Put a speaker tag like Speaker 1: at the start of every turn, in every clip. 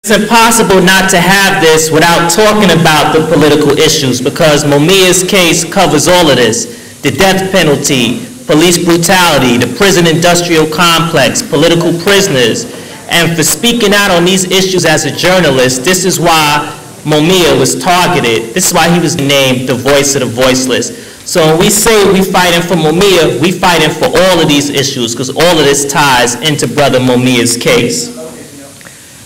Speaker 1: It's impossible not to have this without talking about the political issues, because Mumia's case covers all of this. The death penalty, police brutality, the prison industrial complex, political prisoners. And for speaking out on these issues as a journalist, this is why Mumia was targeted. This is why he was named the voice of the voiceless. So when we say we fighting for Mumia, we fighting for all of these issues, because all of this ties into Brother Mumia's case.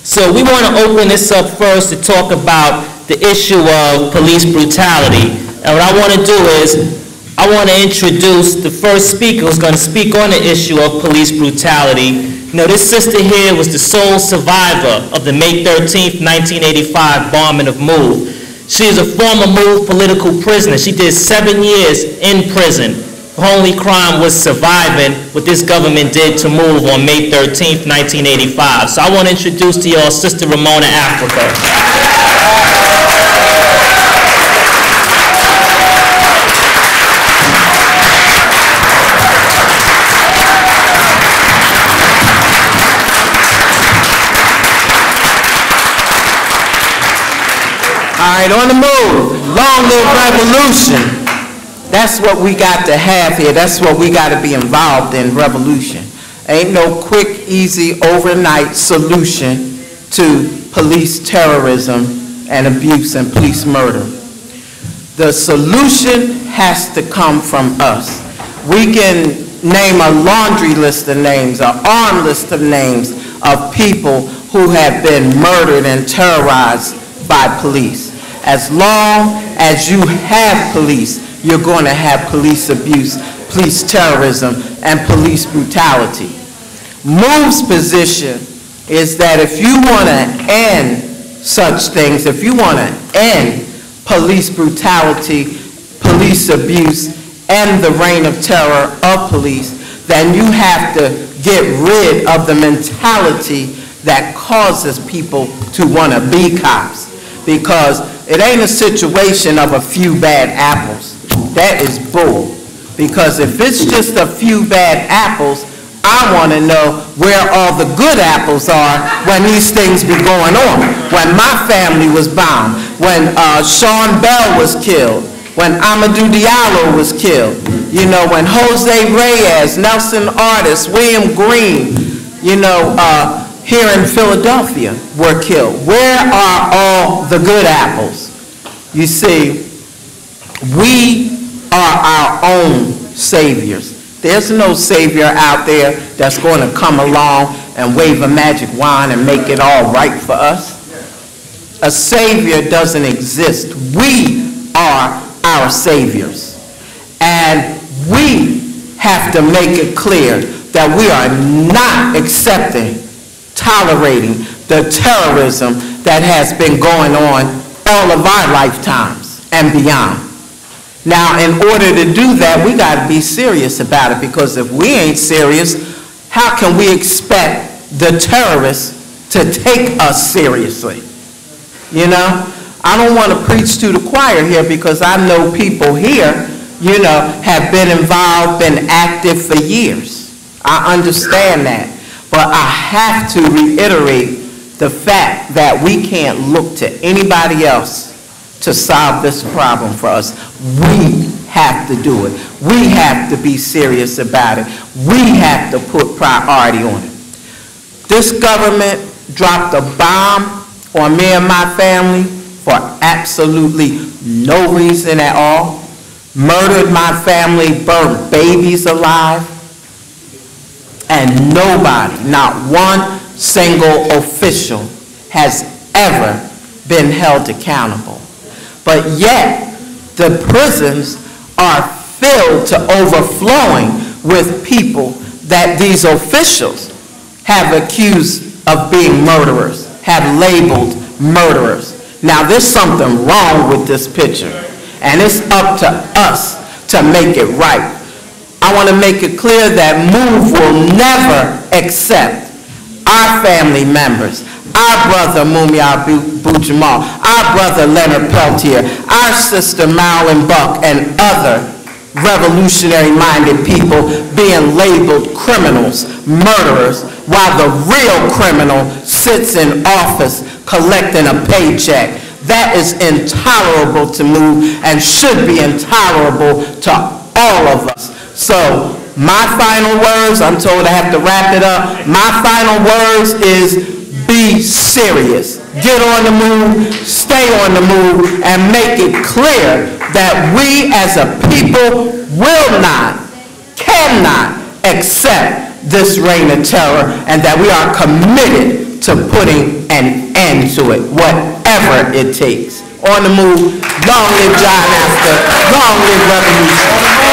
Speaker 1: So we want to open this up first to talk about the issue of police brutality. And what I want to do is, I want to introduce the first speaker who's going to speak on the issue of police brutality. You know, this sister here was the sole survivor of the May 13th, 1985 bombing of MOVE. She is a former MOVE political prisoner. She did 7 years in prison. Her only crime was surviving what this government did to MOVE on May 13th, 1985. So I want to introduce to y'all Sister Ramona Africa.
Speaker 2: All right, on the move. Long live revolution. That's what we got to have here. That's what we got to be involved in, revolution. Ain't no quick, easy, overnight solution to police terrorism and abuse and police murder. The solution has to come from us. We can name a laundry list of names, an armed list of names of people who have been murdered and terrorized by police. As long as you have police, you're going to have police abuse, police terrorism, and police brutality. MOVE's position is that if you want to end such things, if you want to end police brutality, police abuse, and the reign of terror of police, then you have to get rid of the mentality that causes people to want to be cops. Because it ain't a situation of a few bad apples. That is bull. Because if it's just a few bad apples, I want to know where all the good apples are when these things be going on. When my family was bombed, when Sean Bell was killed, when Amadou Diallo was killed, you know, when Jose Reyes, Nelson Artis, William Green, you know, here in Philadelphia were killed. Where are all the good apples? You see, we are our own saviors. There's no savior out there that's going to come along and wave a magic wand and make it all right for us. A savior doesn't exist. We are our saviors. And we have to make it clear that we are not accepting, tolerating the terrorism that has been going on all of our lifetimes and beyond. Now, in order to do that, we got to be serious about it, because if we ain't serious, how can we expect the terrorists to take us seriously? You know, I don't want to preach to the choir here, because I know people here, you know, have been involved, been active for years. I understand that. But I have to reiterate the fact that we can't look to anybody else to solve this problem for us. We have to do it. We have to be serious about it. We have to put priority on it. This government dropped a bomb on me and my family for absolutely no reason at all. Murdered my family, burned babies alive. And nobody, not one single official, has ever been held accountable. But yet, the prisons are filled to overflowing with people that these officials have accused of being murderers, have labeled murderers. Now, there's something wrong with this picture, and it's up to us to make it right. I want to make it clear that MOVE will never accept our family members, our brother Mumia Jamal, our brother Leonard Peltier, our sister Marilyn Buck, and other revolutionary-minded people being labeled criminals, murderers, while the real criminal sits in office collecting a paycheck. That is intolerable to me and should be intolerable to all of us. So my final words, I'm told I have to wrap it up. My final words is be serious. Get on the move, stay on the move, and make it clear that we as a people will not, cannot accept this reign of terror, and that we are committed to putting an end to it, whatever it takes. On the move, long live John Africa, long live revolution.